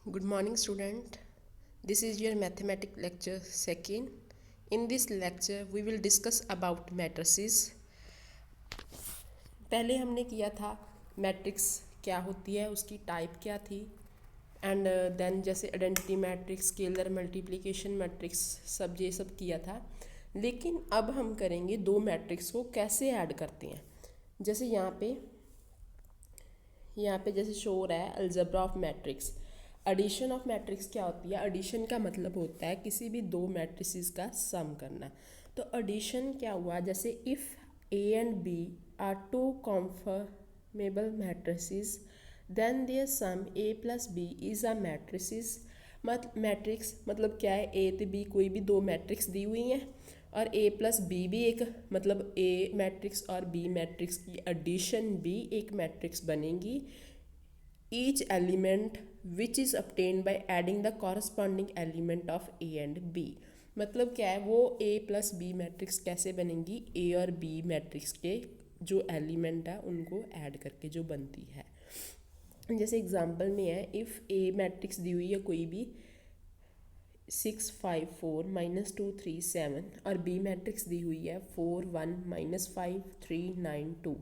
Good morning, student. This is your mathematics lecture second. In this lecture, we will discuss about matrices. पहले हमने किया था matrix क्या होती है, उसकी टाइप क्या थी, एंड देन जैसे identity matrix, scalar multiplication matrix, सब ये सब किया था। लेकिन अब हम करेंगे दो मैट्रिक्स को कैसे ऐड करते हैं। जैसे यहाँ पे जैसे शो हो रहा है algebra of matrix. Addition of matrix क्या होती है? एडिशन का मतलब होता है किसी भी दो मैट्रिसेस का सम करना। तो एडिशन क्या हुआ? जैसे if A and B are two conformable matrices then their sum A plus B is a matrices. Matrix मतलब क्या है? ए तो बी कोई भी दो मैट्रिक्स दी हुई हैं और ए प्लस बी भी एक, मतलब ए मैट्रिक्स और बी मैट्रिक्स की एडिशन भी एक मैट्रिक्स बनेगी। Each element which is obtained by adding the corresponding element of A and B। मतलब क्या है? वो ए प्लस बी मैट्रिक्स कैसे बनेंगी? ए और बी मैट्रिक्स के जो एलिमेंट है उनको ऐड करके जो बनती है। जैसे एग्जांपल में है, इफ़ ए मैट्रिक्स दी हुई है कोई भी 6 5 4 -2 3 7 और बी मैट्रिक्स दी हुई है 4 1 -5 3 9 2।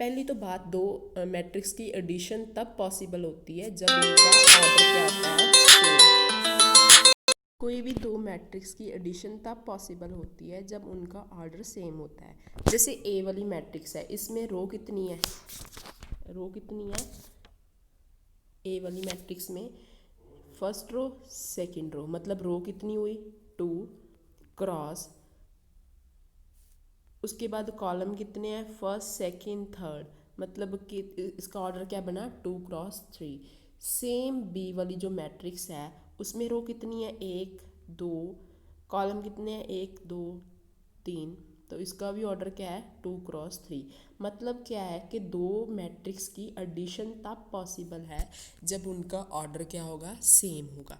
पहली तो बात, दो मैट्रिक्स की एडिशन तब पॉसिबल होती है जब उनका ऑर्डर क्या होता है? सेम। कोई भी दो मैट्रिक्स की एडिशन तब पॉसिबल होती है जब उनका ऑर्डर सेम होता है। जैसे ए वाली मैट्रिक्स है, इसमें रो कितनी है? ए वाली मैट्रिक्स में फर्स्ट रो सेकंड रो, मतलब रो कितनी हुई? 2 क्रॉस। उसके बाद कॉलम कितने हैं? फर्स्ट सेकंड थर्ड, मतलब कि इसका ऑर्डर क्या बना? 2 क्रॉस 3। सेम बी वाली जो मैट्रिक्स है उसमें रो कितनी है? 1 2, कॉलम कितने हैं? 1 2 3, तो इसका भी ऑर्डर क्या है? 2 क्रॉस 3। मतलब क्या है कि दो मैट्रिक्स की एडिशन तब पॉसिबल है जब उनका ऑर्डर क्या होगा? सेम होगा।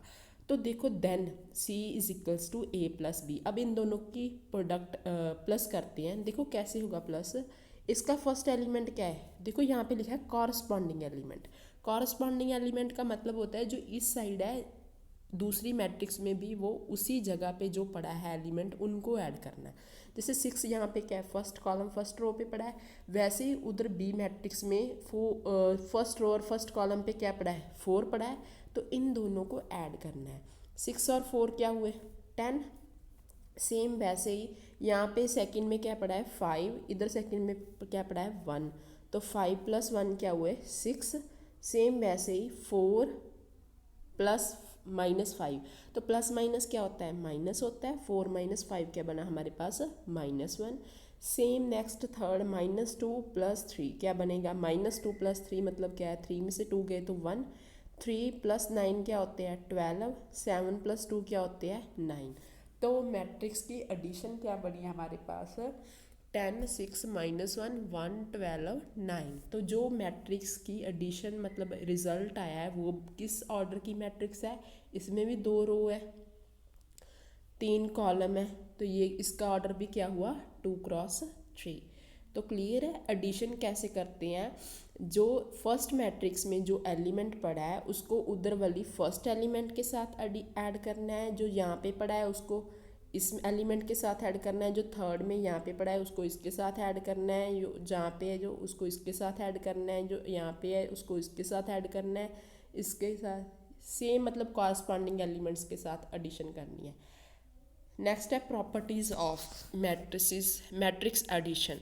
तो देखो, then C is equals to A plus B. अब इन दोनों की प्रोडक्ट प्लस करते हैं। देखो कैसे होगा प्लस। इसका फर्स्ट एलिमेंट क्या है? देखो यहाँ पे लिखा है कॉरस्पॉन्डिंग एलिमेंट। कॉरस्पॉन्डिंग एलिमेंट का मतलब होता है जो इस साइड है दूसरी मैट्रिक्स में भी वो उसी जगह पे जो पड़ा है एलिमेंट उनको ऐड करना है। जैसे 6 यहाँ पे क्या है? फर्स्ट कॉलम फर्स्ट रो पे पड़ा है। वैसे ही उधर बी मैट्रिक्स में फर्स्ट रो और फर्स्ट कॉलम पे क्या पड़ा है? 4 पड़ा है। तो इन दोनों को ऐड करना है। 6 और 4 क्या हुए? 10। सेम वैसे ही यहाँ पे सेकंड में क्या पड़ा है? 5। इधर सेकंड में क्या पड़ा है? 1। तो 5 + 1 क्या हुए? 6। सेम वैसे ही 4 प्लस -5, तो प्लस माइनस क्या होता है? माइनस होता है। 4 - 5 क्या बना हमारे पास? -1। सेम नेक्स्ट थर्ड -2 + 3 क्या बनेगा? -2 + 3 मतलब क्या है? 3 में से 2 गए तो 1। 3 + 9 क्या होते हैं? 12। 7 + 2 क्या होते हैं? 9। तो मैट्रिक्स की एडिशन क्या बनी हमारे पास? 10 6 -1 1 12 9। तो जो मैट्रिक्स की एडिशन मतलब रिजल्ट आया है वो किस ऑर्डर की मैट्रिक्स है? इसमें भी 2 रो है, 3 कॉलम है, तो ये इसका ऑर्डर भी क्या हुआ? 2 क्रॉस 3। तो क्लियर है एडिशन कैसे करते हैं? जो फर्स्ट मैट्रिक्स में जो एलिमेंट पड़ा है उसको उधर वाली फर्स्ट एलिमेंट के साथ ऐड करना है। जो यहाँ पे पड़ा है उसको इस एलिमेंट के साथ ऐड करना है। जो थर्ड में यहाँ पे पड़ा है उसको इसके साथ ऐड करना है। जो जहाँ पे है जो उसको इसके साथ ऐड करना है। जो यहाँ पे है उसको इसके साथ ऐड करना है। इसके साथ सेम, मतलब कॉरस्पॉन्डिंग एलिमेंट्स के साथ एडिशन करनी है। नेक्स्ट है properties of matrices, matrix addition.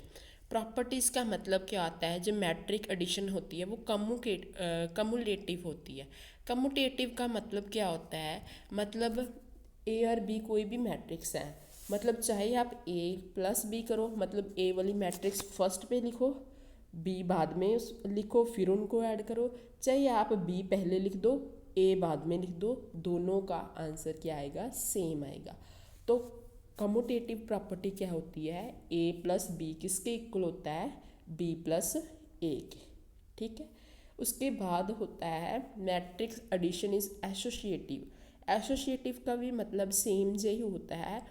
Properties का मतलब क्या आता है? जो मैट्रिक एडिशन होती है वो कम्युलेटिव होती है। कम्युटेटिव का मतलब क्या होता है? मतलब ए और बी कोई भी मैट्रिक्स है, मतलब चाहे आप ए प्लस बी करो, मतलब ए वाली मैट्रिक्स फर्स्ट पे लिखो, बी बाद में लिखो, फिर उनको ऐड करो, चाहे आप बी पहले लिख दो ए बाद में लिख दो, दोनों का आंसर क्या आएगा? सेम आएगा। तो कम्यूटेटिव प्रॉपर्टी क्या होती है? ए प्लस बी किसके इक्वल होता है? बी प्लस ए के। ठीक है। उसके बाद होता है matrix addition is associative. Associative का भी मतलब सेम यही होता है।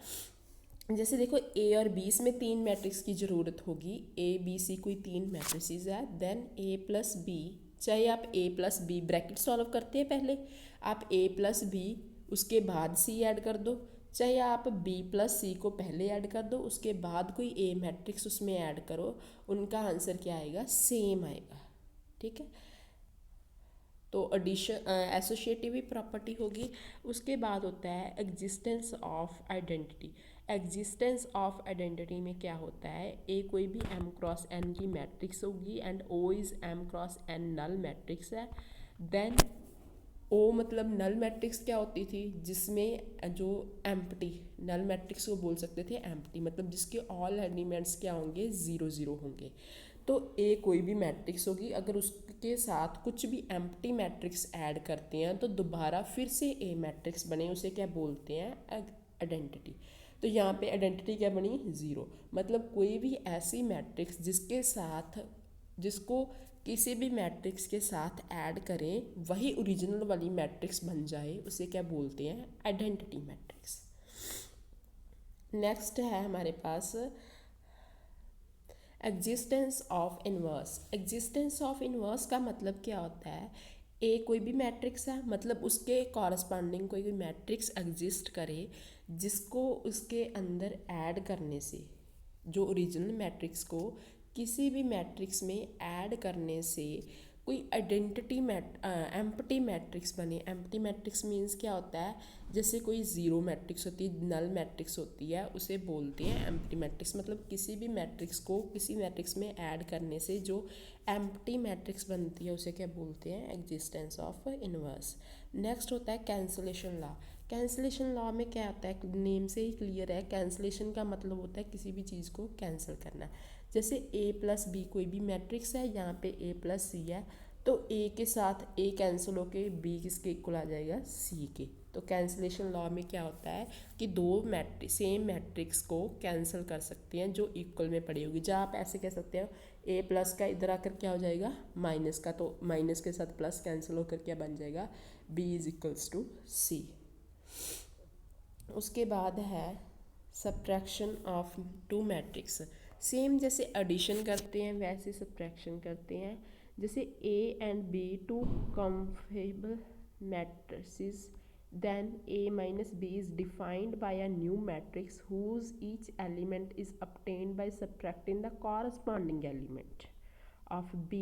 जैसे देखो ए और बी, इसमें 3 मैट्रिक्स की ज़रूरत होगी। ए बी सी कोई 3 मैट्रिसेस है, देन ए प्लस बी चाहे आप ए प्लस बी ब्रैकेट सॉल्व करते हैं पहले, आप ए प्लस बी उसके बाद सी ऐड कर दो, चाहे आप बी प्लस सी को पहले ऐड कर दो उसके बाद कोई ए मैट्रिक्स उसमें ऐड करो, उनका आंसर क्या आएगा, सेम आएगा। ठीक है, तो एडिशन एसोसिएटिव प्रॉपर्टी होगी। उसके बाद होता है existence of identity. Existence of identity में क्या होता है, ए कोई भी एम क्रॉस एन की मैट्रिक्स होगी and O is M cross N null matrix है। देन ओ मतलब नल मैट्रिक्स क्या होती थी, जिसमें जो एम्प्टी, नल मैट्रिक्स को बोल सकते थे एम्प्टी, मतलब जिसके ऑल एलिमेंट्स क्या होंगे, ज़ीरो ज़ीरो होंगे। तो ए कोई भी मैट्रिक्स होगी, अगर उसके साथ कुछ भी एम्प्टी मैट्रिक्स ऐड करते हैं तो दोबारा फिर से ए मैट्रिक्स बने, उसे क्या बोलते हैं, आइडेंटिटी। तो यहाँ पे आइडेंटिटी क्या बनी, ज़ीरो। मतलब कोई भी ऐसी मैट्रिक्स जिसके साथ, जिसको किसी भी मैट्रिक्स के साथ ऐड करें वही ओरिजिनल वाली मैट्रिक्स बन जाए, उसे क्या बोलते हैं, आइडेंटिटी मैट्रिक्स। नेक्स्ट है हमारे पास existence of inverse. Existence of inverse का मतलब क्या होता है, ए कोई भी मैट्रिक्स है, मतलब उसके कॉरस्पॉन्डिंग कोई भी मैट्रिक्स एग्जिस्ट करे जिसको उसके अंदर ऐड करने से, जो ओरिजिनल मैट्रिक्स को किसी भी मैट्रिक्स में ऐड करने से कोई आइडेंटिटी एम्प्टी मैट्रिक्स बने। एम्प्टी मैट्रिक्स मीन्स क्या होता है, जैसे कोई ज़ीरो मैट्रिक्स होती है, नल मैट्रिक्स होती है, उसे बोलते हैं एम्प्टी मैट्रिक्स। मतलब किसी भी मैट्रिक्स को किसी मैट्रिक्स में ऐड करने से जो एम्प्टी मैट्रिक्स बनती है उसे क्या बोलते हैं, एग्जिस्टेंस ऑफ इनवर्स। नेक्स्ट होता है कैंसलेशन लॉ। कैंसलेशन लॉ में क्या आता है, नेम से ही क्लियर है, कैंसलेशन का मतलब होता है किसी भी चीज़ को कैंसिल करना। जैसे ए प्लस बी कोई भी मैट्रिक्स है, यहाँ पे ए प्लस सी है, तो ए के साथ ए कैंसिल होके बी किसके इक्वल आ जाएगा, सी के। तो कैंसलेशन लॉ में क्या होता है कि दो सेम मैट्रिक्स को कैंसिल कर सकते हैं जो इक्वल में पड़ी होगी। जहाँ आप ऐसे कह सकते हो ए प्लस का इधर आकर क्या हो जाएगा, माइनस का, तो माइनस के साथ प्लस कैंसिल होकर क्या बन जाएगा, B is equals to C. उसके बाद है subtraction of two matrix. Same जैसे एडिशन करते हैं वैसे सब्ट्रैक्शन करते हैं। जैसे A and B two comparable matrices, then a minus b is defined by a new matrix whose each element is obtained by subtracting the corresponding element of b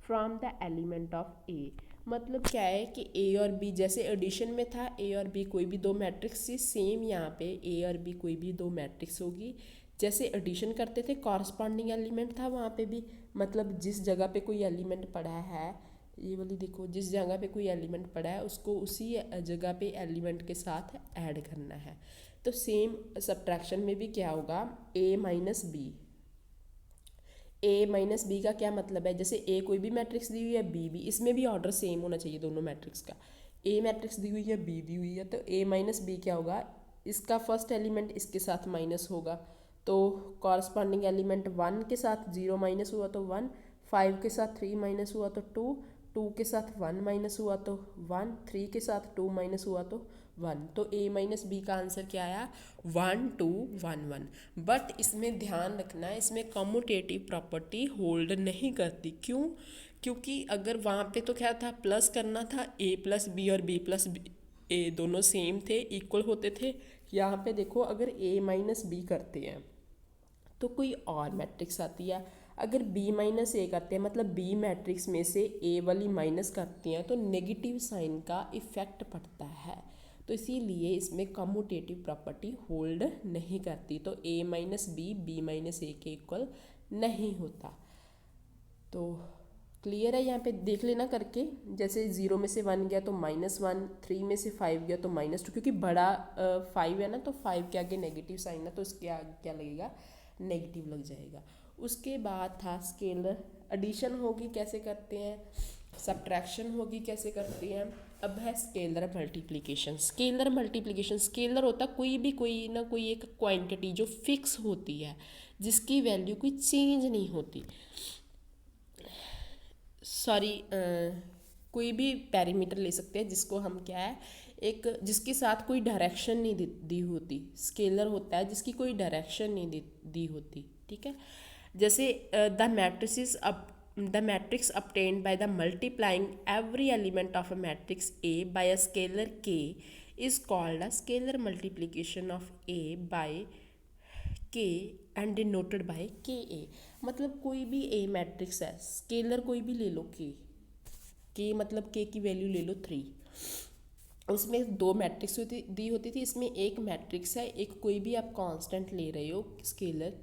from the element of a। मतलब क्या है कि a और b जैसे addition में था, a और b कोई भी दो मैट्रिक्स थी, सेम यहाँ पे a और b कोई भी दो मैट्रिक्स होगी। जैसे एडिशन करते थे कॉरस्पॉन्डिंग एलिमेंट था वहाँ पे भी, मतलब जिस जगह पे कोई एलिमेंट पड़ा है, ये वाली देखो, जिस जगह पे कोई एलिमेंट पड़ा है उसको उसी जगह पे एलिमेंट के साथ ऐड करना है। तो सेम सब्ट्रैक्शन में भी क्या होगा, a minus B. A minus B का क्या मतलब है, जैसे ए कोई भी मैट्रिक्स दी हुई है, बी भी, इसमें भी ऑर्डर सेम होना चाहिए दोनों मैट्रिक्स का। ए मैट्रिक्स दी हुई है, बी दी हुई है, तो ए माइनस बी क्या होगा, इसका फर्स्ट एलिमेंट इसके साथ माइनस होगा, तो कॉरस्पॉन्डिंग एलिमेंट 1 के साथ 0 माइनस हुआ तो 1, 5 के साथ 3 माइनस हुआ तो 2, 2 के साथ 1 माइनस हुआ तो 1, 3 के साथ 2 माइनस हुआ तो 1। तो a माइनस बी का आंसर क्या आया, 1 2 1 1। बट इसमें ध्यान रखना है, इसमें कम्यूटेटिव प्रॉपर्टी होल्ड नहीं करती। क्यों, क्योंकि अगर वहाँ पे तो क्या था, प्लस करना था, a प्लस बी और b प्लस ए दोनों सेम थे, इक्वल होते थे। यहाँ पे देखो अगर a माइनस बी करते हैं तो कोई और मैट्रिक्स आती है, अगर b माइनस ए करते हैं मतलब b मैट्रिक्स में से a वाली माइनस करते हैं तो नेगेटिव साइन का इफ़ेक्ट पड़ता है, तो इसीलिए इसमें कम्यूटेटिव प्रॉपर्टी होल्ड नहीं करती। तो a माइनस बी माइनस ए के इक्वल नहीं होता। तो क्लियर है, यहाँ पे देख लेना करके, जैसे 0 में से 1 गया तो -1, 3 में से 5 गया तो -2, क्योंकि बड़ा 5 है ना, तो 5 के आगे नेगेटिव साइन है तो इसके आगे क्या लगेगा, नेगेटिव लग जाएगा। उसके बाद था स्केलर एडिशन होगी कैसे करते हैं, सब्ट्रैक्शन होगी कैसे करते हैं। अब है scalar multiplication. Scalar multiplication, scalar होता कोई ना कोई एक क्वांटिटी जो फिक्स होती है, जिसकी वैल्यू कोई चेंज नहीं होती। सॉरी, कोई भी पैरामीटर ले सकते हैं जिसको हम क्या है, एक जिसके साथ कोई डायरेक्शन नहीं दी होती, स्केलर होता है जिसकी कोई डायरेक्शन नहीं दी होती। ठीक है, जैसे the matrices the matrix obtained by the multiplying every element of a matrix A by a scalar k is called a scalar multiplication of A by k and denoted by ka। मतलब कोई भी A matrix है, scalar कोई भी ले लो k मतलब k की value ले लो 3। उसमें दो मैट्रिक्स दी होती थी, इसमें एक मैट्रिक्स है, एक कोई भी आप कांस्टेंट ले रहे हो स्केलर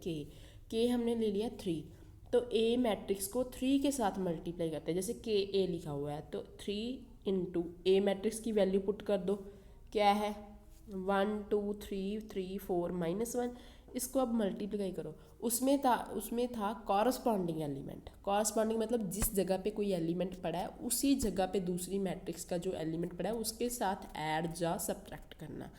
के हमने ले लिया 3। तो ए मैट्रिक्स को 3 के साथ मल्टीप्लाई करते हैं, जैसे के ए लिखा हुआ है तो 3 इंटू ए मैट्रिक्स की वैल्यू पुट कर दो, क्या है 1 2 3 3 4 -1। इसको अब मल्टीप्लाई करो, उसमें था कॉरस्पॉन्डिंग एलिमेंट। कॉरस्पॉन्डिंग मतलब जिस जगह पे कोई एलिमेंट पड़ा है उसी जगह पे दूसरी मैट्रिक्स का जो एलिमेंट पड़ा है उसके साथ ऐड या सब्ट्रैक्ट करना।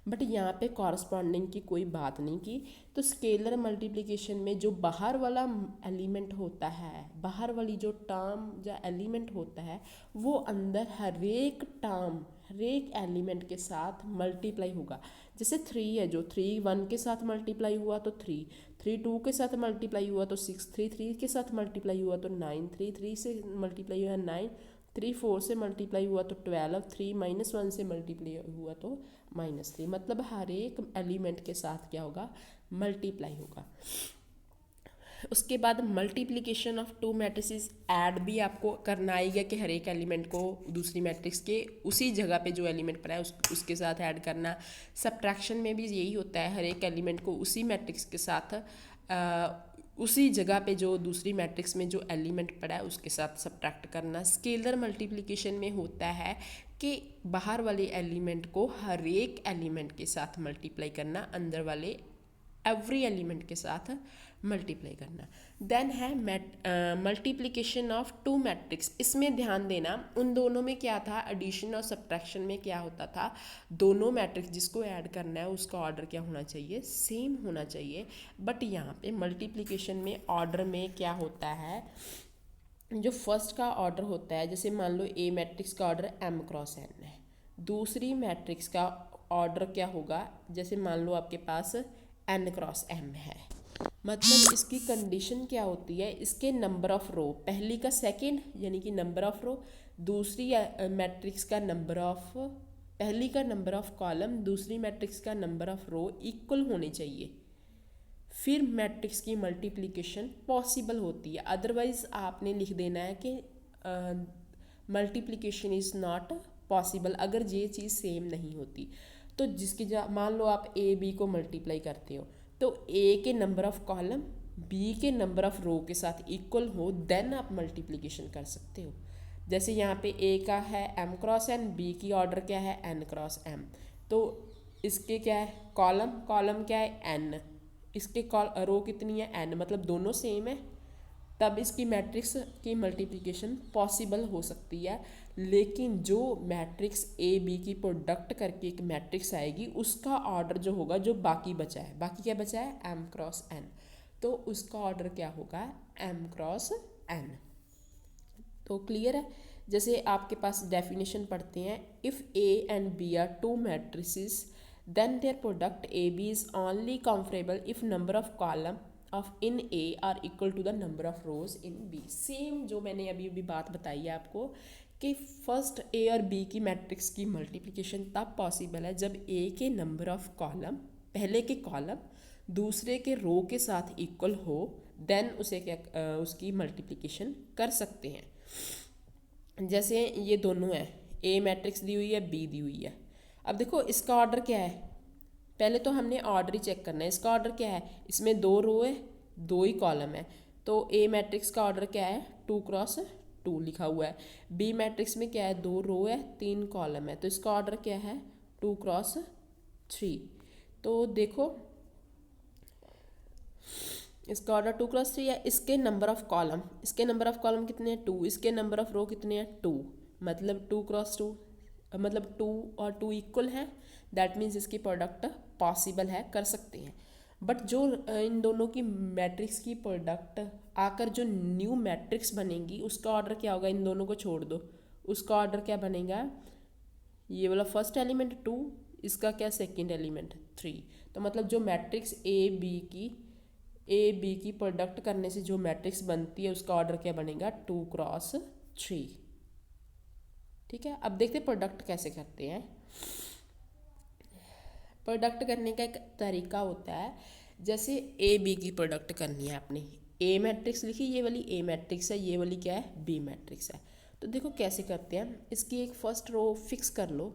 बट यहाँ पे कॉरस्पॉन्डिंग की कोई बात नहीं की। तो स्केलर मल्टीप्लिकेशन में जो बाहर वाला एलिमेंट होता है, बाहर वाली जो टर्म या एलिमेंट होता है, वो अंदर हर एक एलिमेंट के साथ मल्टीप्लाई होगा। जैसे 3 है, जो 3 1 के साथ मल्टीप्लाई हुआ तो 3 2 के साथ मल्टीप्लाई हुआ तो 6 3 के साथ मल्टीप्लाई हुआ तो 9 3 से मल्टीप्लाई हुआ 9 3 4 से मल्टीप्लाई हुआ तो 12 3 -1 से मल्टीप्लाई हुआ तो -3। मतलब हर एक एलिमेंट के साथ क्या होगा, मल्टीप्लाई होगा। उसके बाद multiplication of to matrices, add भी आपको करना आएगा कि हर एक एलिमेंट को दूसरी मैट्रिक्स के उसी जगह पे जो एलिमेंट पड़ा है उसके साथ ऐड करना। सब्ट्रैक्शन में भी यही होता है, हर एक एलिमेंट को उसी मैट्रिक्स के साथ उसी जगह पे जो दूसरी मैट्रिक्स में जो एलिमेंट पड़ा है उसके साथ सब्ट्रैक्ट करना। स्केलर मल्टीप्लिकेशन में होता है कि बाहर वाले एलिमेंट को हर एक एलिमेंट के साथ मल्टीप्लाई करना, अंदर वाले एवरी एलिमेंट के साथ मल्टीप्लाई करना। देन है मल्टीप्लिकेशन ऑफ टू मैट्रिक्स। इसमें ध्यान देना, उन दोनों में क्या था, एडिशन और सब्ट्रैक्शन में क्या होता था, दोनों मैट्रिक्स जिसको ऐड करना है उसका ऑर्डर क्या होना चाहिए, सेम होना चाहिए। बट यहाँ पे मल्टीप्लिकेशन में ऑर्डर में क्या होता है, जो फर्स्ट का ऑर्डर होता है, जैसे मान लो ए मैट्रिक्स का ऑर्डर m क्रॉस n है, दूसरी मैट्रिक्स का ऑर्डर क्या होगा, जैसे मान लो आपके पास n क्रॉस m है। मतलब इसकी कंडीशन क्या होती है, इसके नंबर ऑफ रो, पहली का सेकंड यानी कि नंबर ऑफ रो, दूसरी मैट्रिक्स का नंबर ऑफ, पहली का नंबर ऑफ कॉलम, दूसरी मैट्रिक्स का नंबर ऑफ रो इक्वल होने चाहिए, फिर मैट्रिक्स की मल्टीप्लिकेशन पॉसिबल होती है। अदरवाइज आपने लिख देना है कि मल्टीप्लिकेशन इज़ नॉट पॉसिबल अगर ये चीज़ सेम नहीं होती। तो जिसकी मान लो आप ए बी को मल्टीप्लाई करते हो तो ए के नंबर ऑफ कॉलम बी के नंबर ऑफ रो के साथ इक्वल हो, देन आप मल्टीप्लिकेशन कर सकते हो। जैसे यहाँ पे ए का है m क्रॉस n, बी की ऑर्डर क्या है n क्रॉस m, तो इसके क्या है कॉलम क्या है n, इसके रो कितनी है n, मतलब दोनों सेम है, तब इसकी मैट्रिक्स की मल्टीप्लिकेशन पॉसिबल हो सकती है। लेकिन जो मैट्रिक्स ए बी की प्रोडक्ट करके एक मैट्रिक्स आएगी उसका ऑर्डर जो होगा, जो बाकी बचा है, बाकी क्या बचा है m क्रॉस n, तो उसका ऑर्डर क्या होगा m क्रॉस n। तो क्लियर है। जैसे आपके पास डेफिनेशन पढ़ते हैं, if a and b are two matrices then their product A B is only conformable if number of column of in A are equal to the number of rows in B. Same जो मैंने अभी अभी बात बताई है आपको कि first A और बी की मैट्रिक्स की मल्टीप्लिकेशन तब पॉसिबल है जब ए के नंबर ऑफ कॉलम, पहले के कॉलम दूसरे के रो के साथ इक्वल हो, देन उसे क्या उसकी मल्टीप्लिकेशन कर सकते हैं। जैसे ये दोनों है, ए मैट्रिक्स दी हुई है, बी दी हुई है। अब देखो इसका ऑर्डर क्या है, पहले तो हमने ऑर्डर ही चेक करना है। इसका ऑर्डर क्या है, इसमें 2 रो है 2 ही कॉलम है, तो ए मैट्रिक्स का ऑर्डर क्या है 2 क्रॉस 2 लिखा हुआ है। बी मैट्रिक्स में क्या है 2 रो है 3 कॉलम है, तो इसका ऑर्डर क्या है 2 क्रॉस 3। तो देखो इसका ऑर्डर 2 क्रॉस 3 है। इसके नंबर ऑफ कॉलम कितने हैं 2, इसके नंबर ऑफ रो कितने हैं 2, मतलब 2 क्रॉस 2, मतलब 2 और 2 इक्वल है, दैट मीन्स इसकी प्रोडक्ट पॉसिबल है, कर सकते हैं। बट जो इन दोनों की मैट्रिक्स की प्रोडक्ट आकर जो न्यू मैट्रिक्स बनेगी उसका ऑर्डर क्या होगा, इन दोनों को छोड़ दो, उसका ऑर्डर क्या बनेगा, ये वाला फर्स्ट एलिमेंट 2, इसका क्या सेकंड एलिमेंट 3। तो मतलब जो मैट्रिक्स ए बी की ए बी की प्रोडक्ट करने से जो मैट्रिक्स बनती है उसका ऑर्डर क्या बनेगा 2x3। ठीक है, अब देखते हैं प्रोडक्ट कैसे करते हैं। प्रोडक्ट करने का एक तरीका होता है, जैसे ए बी की प्रोडक्ट करनी है आपने, ए मैट्रिक्स लिखी, ये वाली ए मैट्रिक्स है, ये वाली क्या है बी मैट्रिक्स है। तो देखो कैसे करते हैं, इसकी एक फर्स्ट रो फिक्स कर लो,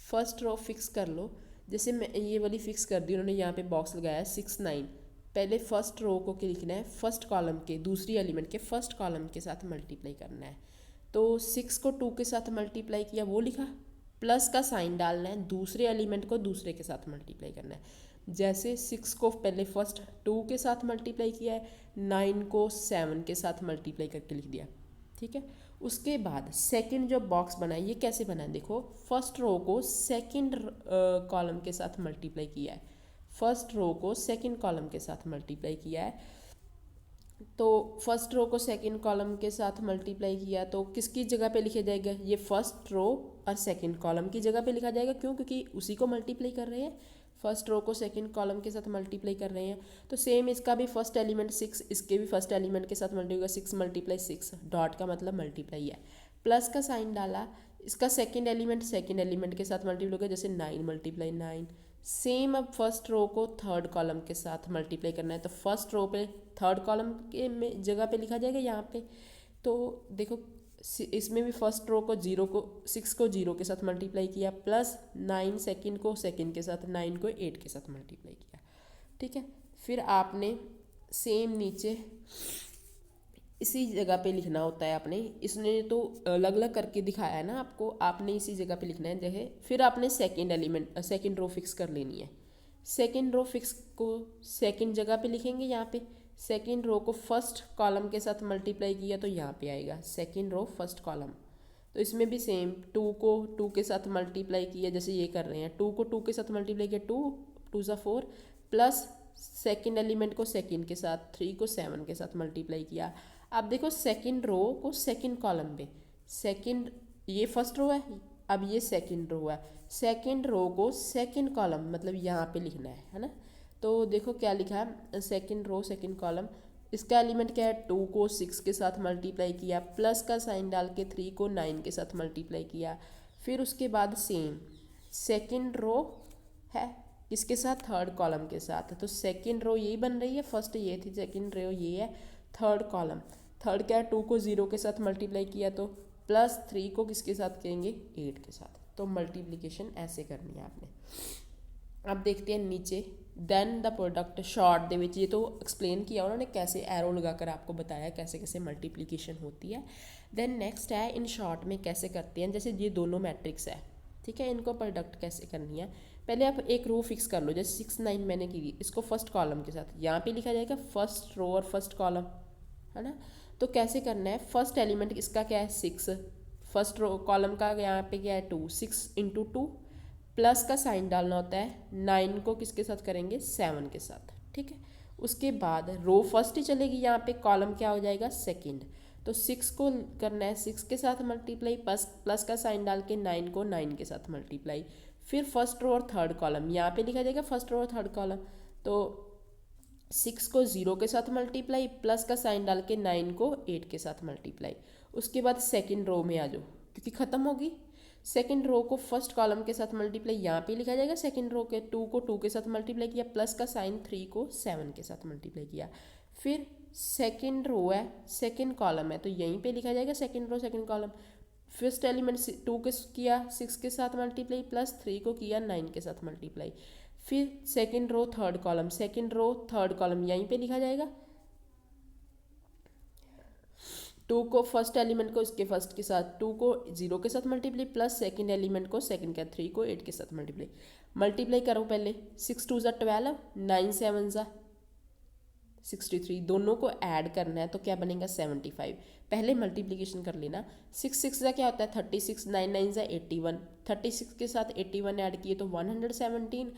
फर्स्ट रो फिक्स कर लो। जैसे मैं ये वाली फिक्स कर दी, उन्होंने यहाँ पे बॉक्स लगाया है 6 9। पहले फर्स्ट रो को क्या लिखना है, फर्स्ट कॉलम के दूसरी एलिमेंट के फर्स्ट कॉलम के साथ मल्टीप्लाई करना है। तो 6 को 2 के साथ मल्टीप्लाई किया, वो लिखा, प्लस का साइन डालना है, दूसरे एलिमेंट को दूसरे के साथ मल्टीप्लाई करना है। जैसे 6 को पहले फर्स्ट 2 के साथ मल्टीप्लाई किया है, 9 को 7 के साथ मल्टीप्लाई करके लिख दिया। ठीक है, उसके बाद सेकंड जो बॉक्स बना है ये कैसे बना है, देखो फर्स्ट रो को सेकंड कॉलम के साथ मल्टीप्लाई किया है, फर्स्ट रो को सेकंड कॉलम के साथ मल्टीप्लाई किया है। तो फर्स्ट रो को सेकंड कॉलम के साथ मल्टीप्लाई किया तो किसकी जगह पे लिखा जाएगा, ये फर्स्ट रो और सेकंड कॉलम की जगह पे लिखा जाएगा। क्यों, क्योंकि उसी को मल्टीप्लाई कर रहे हैं, फर्स्ट रो को सेकंड कॉलम के साथ मल्टीप्लाई कर रहे हैं। तो सेम इसका भी फर्स्ट एलिमेंट 6, इसके भी फर्स्ट एलिमेंट के साथ मल्टीप्लाई होगा, 6 × 6, डॉट का मतलब मल्टीप्लाई है, प्लस का साइन डाला, इसका सेकंड एलिमेंट के साथ मल्टीप्लाई होगा, जैसे 9 × 9। सेम अब फर्स्ट रो को थर्ड कॉलम के साथ मल्टीप्लाई करना है, तो फर्स्ट रो पे थर्ड कॉलम के में जगह पे लिखा जाएगा यहाँ पे। तो देखो इसमें भी फर्स्ट रो को 6 को 0 के साथ मल्टीप्लाई किया, प्लस 9 सेकंड को सेकंड के साथ, 9 को 8 के साथ मल्टीप्लाई किया। ठीक है, फिर आपने सेम नीचे इसी जगह पे लिखना होता है आपने, इसने तो अलग अलग करके दिखाया है ना आपको, आपने इसी जगह पे लिखना है जगह। फिर आपने सेकंड रो फिक्स कर लेनी है, सेकंड रो फिक्स को सेकंड जगह पे लिखेंगे, यहाँ पे सेकंड रो को फर्स्ट कॉलम के साथ मल्टीप्लाई किया तो यहाँ पे आएगा सेकंड रो फर्स्ट कॉलम। तो इसमें भी सेम 2 को 2 के साथ मल्टीप्लाई किया, जैसे ये कर रहे हैं, 2 को 2 के साथ मल्टीप्लाई किया, 2 2 ज़ा 4, प्लस सेकंड एलिमेंट को सेकंड के साथ 3 को 7 के साथ मल्टीप्लाई किया। अब देखो सेकंड रो को सेकंड कॉलम पे, सेकंड ये फर्स्ट रो है, अब ये सेकंड रो है, सेकंड रो को सेकंड कॉलम मतलब यहाँ पे लिखना है ना। तो देखो क्या लिखा है, सेकंड रो सेकंड कॉलम, इसका एलिमेंट क्या है, 2 को 6 के साथ मल्टीप्लाई किया, प्लस का साइन डाल के 3 को 9 के साथ मल्टीप्लाई किया। फिर उसके बाद सेम सेकंड रो है इसके साथ थर्ड कॉलम के साथ, तो सेकंड रो यही बन रही है, फर्स्ट ये थी, सेकंड रो ये है, थर्ड कॉलम, थर्ड क्या है, 2 को 0 के साथ मल्टीप्लाई किया, तो प्लस 3 को किसके साथ करेंगे, 8 के साथ। तो मल्टीप्लिकेशन ऐसे करनी है आपने। अब देखते हैं नीचे, then the product short they which, ये तो एक्सप्लेन किया उन्होंने कैसे एरो लगाकर आपको बताया कैसे कैसे मल्टीप्लिकेशन होती है। देन नेक्स्ट है इन शॉर्ट में कैसे करते हैं, जैसे ये दोनों मैट्रिक्स है, ठीक है, इनको प्रोडक्ट कैसे करनी है। पहले आप एक रो फिक्स कर लो, जैसे 6 9 मैंने की, इसको फर्स्ट कॉलम के साथ यहाँ पे लिखा जाएगा फर्स्ट रो और फर्स्ट कॉलम, है ना। तो कैसे करना है, फर्स्ट एलिमेंट इसका क्या है 6, फर्स्ट रो कॉलम का यहाँ पे क्या है 2, 6 × 2, प्लस का साइन डालना होता है, 9 को किसके साथ करेंगे 7 के साथ। ठीक है, उसके बाद रो फर्स्ट ही चलेगी, यहाँ पे कॉलम क्या हो जाएगा सेकंड। तो 6 को करना है 6 के साथ मल्टीप्लाई, प्लस का साइन डाल के 9 को 9 के साथ मल्टीप्लाई। फिर फर्स्ट रो और थर्ड कॉलम, यहाँ पे लिखा जाएगा फर्स्ट रो और थर्ड कॉलम, तो 6 को 0 के साथ मल्टीप्लाई, प्लस का साइन डाल के 9 को 8 के साथ मल्टीप्लाई। उसके बाद सेकंड रो में आ जाओ, क्योंकि ख़त्म होगी, सेकंड रो को फर्स्ट कॉलम के साथ मल्टीप्लाई, यहाँ पे लिखा जाएगा सेकंड रो के, 2 को 2 के साथ मल्टीप्लाई किया, प्लस का साइन 3 को 7 के साथ मल्टीप्लाई किया। फिर सेकंड रो है सेकंड कॉलम है, तो यहीं पे लिखा जाएगा second row second column. First element 2 के किया 6 के साथ मल्टीप्लाई, प्लस 3 को किया 9 के साथ मल्टीप्लाई। फिर second row third column, second row third column यहीं पे लिखा जाएगा, 2 को फर्स्ट एलिमेंट को इसके फर्स्ट के साथ 2 को 0 के साथ मल्टीप्लाई, प्लस सेकंड एलिमेंट को सेकंड का 3 को 8 के साथ मल्टीप्लाई करो पहले, 6 2 ज़ा 12, 9 7 ज़ा 63, दोनों को ऐड करना है तो क्या बनेगा 75। पहले मल्टीप्लिकेशन कर लेना, 6 6 ज़ा क्या होता है 36, 9 9 ज़ा 81, 36 के साथ 81 ऐड किए तो 117।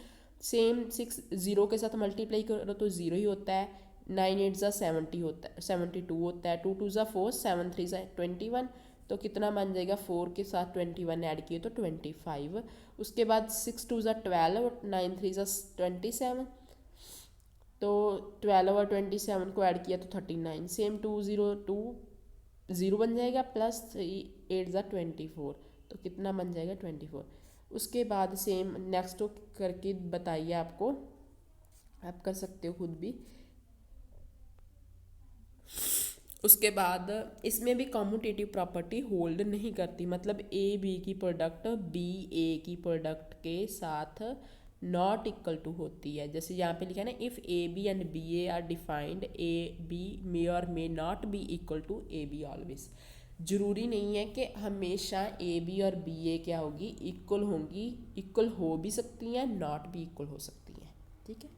सेम 6 0 के साथ मल्टीप्लाई करो तो 0 ही होता है, 9 8 ज़ा 70 होता है, 72 होता है, 2 2 ज़ा 4, 7 3 ज़ा 21, तो कितना बन जाएगा 4 के साथ 21 ऐड किए तो 25। उसके बाद 6 2 ज़ा 12, 9 3 ज़ा 27, तो 12 और 27 को ऐड किया तो 39, सेम 202 बन जाएगा, प्लस 3 8 ज़ा 24, तो कितना बन जाएगा 24। उसके बाद सेम नेक्स्ट करके बताइए, आपको आप कर सकते हो खुद भी। उसके बाद इसमें भी कॉम्यूटेटिव प्रॉपर्टी होल्ड नहीं करती, मतलब ए बी की प्रोडक्ट बी ए की प्रोडक्ट के साथ नॉट इक्वल टू होती है। जैसे यहाँ पे लिखा है ना, if A B and B A are defined, A B may or may not be equal to A B always. जरूरी नहीं है कि हमेशा ए बी और बी ए क्या होगी, इक्वल होंगी, इक्वल हो भी सकती हैं, नॉट भी इक्वल हो सकती हैं, ठीक है।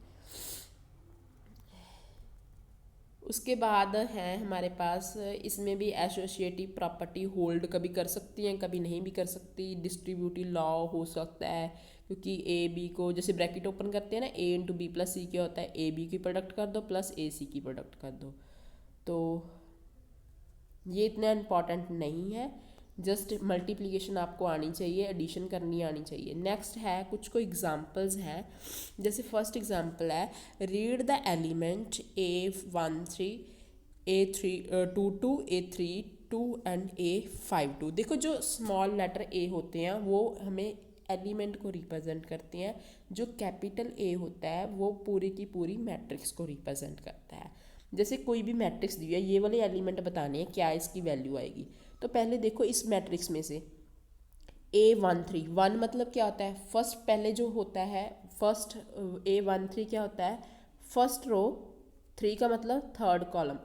उसके बाद है हमारे पास, इसमें भी एसोसिएटिव प्रॉपर्टी होल्ड कभी कर सकती हैं, कभी नहीं भी कर सकती। डिस्ट्रीब्यूटिव लॉ हो सकता है, क्योंकि ए बी को जैसे ब्रैकेट ओपन करते हैं ना, ए इंटू बी प्लस सी क्या होता है, ए बी की प्रोडक्ट कर दो प्लस ए सी की प्रोडक्ट कर दो। तो ये इतना इम्पॉर्टेंट नहीं है, जस्ट मल्टीप्लिकेशन आपको आनी चाहिए, एडिशन करनी आनी चाहिए। नेक्स्ट है कुछ को एग्जांपल्स हैं, जैसे फर्स्ट एग्जांपल है, read the element A13 A22 A32 and A52। देखो जो स्मॉल लेटर ए होते हैं वो हमें एलिमेंट को रिप्रेजेंट करते हैं, जो कैपिटल ए होता है वो पूरी की पूरी मैट्रिक्स को रिप्रेजेंट करता है। जैसे कोई भी मैट्रिक्स दी है, ये वाले एलिमेंट बताने हैं क्या इसकी वैल्यू आएगी। तो पहले देखो इस मैट्रिक्स में से A13, वन मतलब क्या होता है, फर्स्ट पहले जो होता है, फर्स्ट A13 क्या होता है, फर्स्ट रो, 3 का मतलब third column,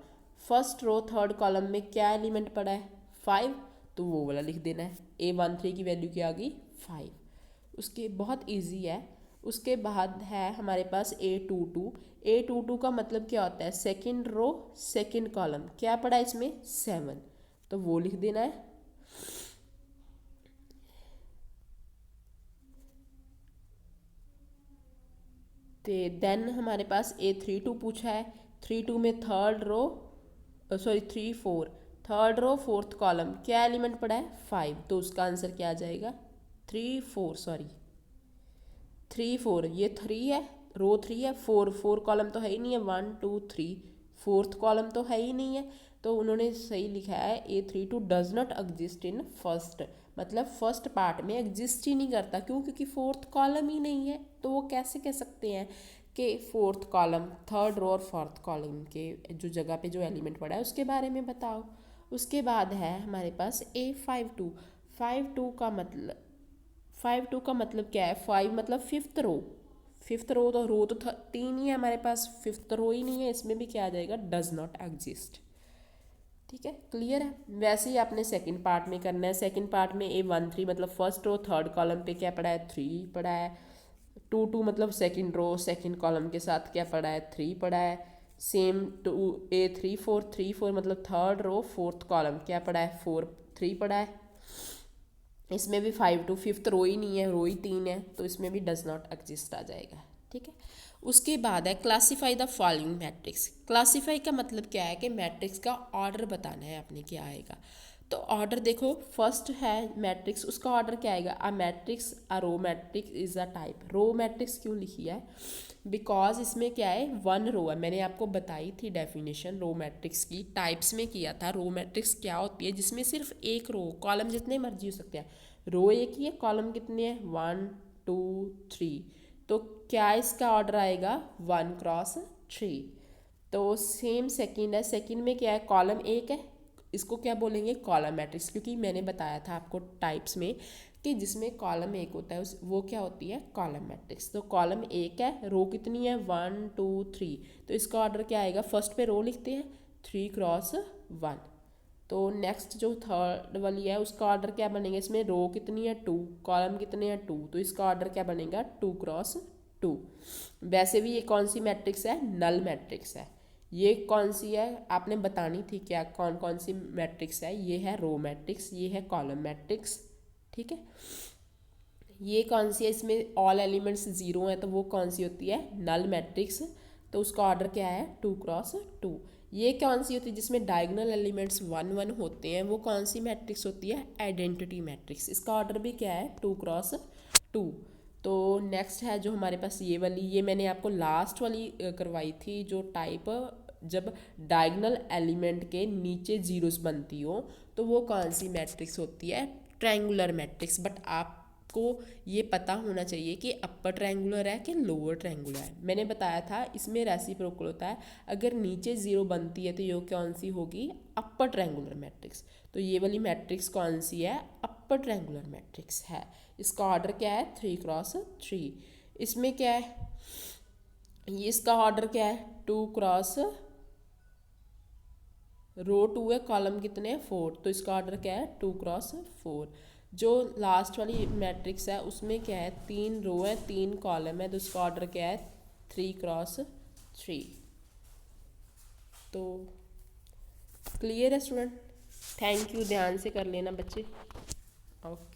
first row third column में क्या एलिमेंट पड़ा है, 5, तो वो वाला लिख देना है। A13 की वैल्यू क्या आ गई, 5। उसके बहुत इजी है। उसके बाद है हमारे पास A22 का मतलब क्या होता है, सेकंड रो सेकंड कॉलम, क्या पड़ा है इसमें, 7, तो वो लिख देना है। तो देन हमारे पास A32 पूछा है, 32 में third row, sorry 3 4, third row fourth column, क्या एलिमेंट पड़ा है, 5, तो उसका आंसर क्या आ जाएगा, 3 4, ये 3 है, रो 3 है, 4 कॉलम तो है ही नहीं है, 1 2 3, फोर्थ कॉलम तो है ही नहीं है, तो उन्होंने सही लिखा है A32 does not exist in first, मतलब फर्स्ट पार्ट में एग्जिस्ट ही नहीं करता। क्यों, क्योंकि फोर्थ कॉलम ही नहीं है, तो वो कैसे कह सकते हैं कि फोर्थ कॉलम, थर्ड रो और फोर्थ कॉलम के जो जगह पे जो एलिमेंट पड़ा है उसके बारे में बताओ। उसके बाद है हमारे पास A52, 52 का मतलब, 52 का मतलब क्या है, 5 मतलब फिफ्थ रो, फिफ्थ रो तो 3 ही है हमारे पास, फिफ्थ रो ही नहीं है, इसमें भी क्या आ जाएगा, डज नॉट एग्जिस्ट। ठीक है, क्लियर है। वैसे ही आपने सेकंड पार्ट में करना है। सेकंड पार्ट में A13 मतलब फर्स्ट रो थर्ड कॉलम पे क्या पड़ा है, 3 पड़ा है। 2 मतलब सेकंड रो सेकंड कॉलम के साथ क्या पड़ा है, 3 पड़ा है। सेम A34 3 4 मतलब थर्ड रो फोर्थ कॉलम क्या पड़ा है, 3 पड़ा है। इसमें भी 5 2 फिफ्थ रो ही नहीं है, रो ही 3 है, तो इसमें भी डज नॉट एग्जिस्ट आ जाएगा। ठीक है, उसके बाद है classify the following matrix. Classify का मतलब क्या है कि मैट्रिक्स का ऑर्डर बताना है आपने, क्या आएगा। तो ऑर्डर देखो, फर्स्ट है मैट्रिक्स, उसका ऑर्डर क्या आएगा, a matrix a row matrix is a type. Row matrix क्यों लिखी है, बिकॉज इसमें क्या है, 1 रो है। मैंने आपको बताई थी डेफिनेशन रो मैट्रिक्स की, टाइप्स में किया था। रो मैट्रिक्स क्या होती है, जिसमें सिर्फ एक रो, कॉलम जितने मर्जी हो सकते हैं, रो एक ही है, कॉलम कितने हैं, 1 2 3, तो क्या इसका ऑर्डर आएगा, 1 × 3। तो सेम सेकंड है, सेकंड में क्या है, कॉलम एक है, इसको क्या बोलेंगे, कॉलम मैट्रिक्स, क्योंकि मैंने बताया था आपको टाइप्स में कि जिसमें कॉलम एक होता है उस वो क्या होती है, कॉलम मैट्रिक्स। तो कॉलम एक है, रो कितनी है, 1 2 3, तो इसका ऑर्डर क्या आएगा, फर्स्ट पे रो लिखते हैं 3 × 1। तो नेक्स्ट जो थर्ड वाली है उसका ऑर्डर क्या बनेगा, इसमें रो कितनी है, 2, कॉलम कितने हैं, 2, तो इसका ऑर्डर क्या बनेगा, 2 × 2। वैसे भी ये कौन सी मैट्रिक्स है, नल मैट्रिक्स है। ये कौन सी है आपने बतानी थी, क्या कौन कौन सी मैट्रिक्स है, ये है रो मैट्रिक्स, ये है कॉलम मैट्रिक्स। ठीक है, ये कौन सी है, इसमें ऑल एलिमेंट्स 0 हैं, तो वो कौन सी होती है, नल मैट्रिक्स, तो उसका ऑर्डर क्या है, 2 × 2। ये कौन सी होती है, जिसमें डायगोनल एलिमेंट्स 1 1 होते हैं, वो कौन सी मैट्रिक्स होती है, आइडेंटिटी मैट्रिक्स। इसका ऑर्डर भी क्या है, 2 × 2। तो नेक्स्ट है जो हमारे पास ये वाली, ये मैंने आपको लास्ट वाली करवाई थी, जो टाइप जब डायगोनल एलिमेंट के नीचे जीरोस बनती हो तो वो कौन सी मैट्रिक्स होती है, ट्रायंगुलर मैट्रिक्स। बट आपको ये पता होना चाहिए कि अपर ट्रायंगुलर है कि लोअर ट्रायंगुलर है। मैंने बताया था इसमें रेसिप्रोकल होता है, अगर नीचे जीरो बनती है तो ये कौन सी होगी, अपर ट्रायंगुलर मैट्रिक्स। तो ये वाली मैट्रिक्स कौन सी है, अपर ट्रायंगुलर मैट्रिक्स है। इसका ऑर्डर क्या है, 3x3। इसमें क्या है, ये इसका ऑर्डर क्या है, 2x, रो 2 है, कॉलम कितने हैं 4, तो इसका ऑर्डर क्या है 2x4। जो लास्ट वाली मैट्रिक्स है उसमें क्या है, 3 रो है 3 कॉलम है, तो इसका ऑर्डर क्या है 3x3। तो क्लियर है स्टूडेंट, थैंक यू, ध्यान से कर लेना बच्चे। ओके।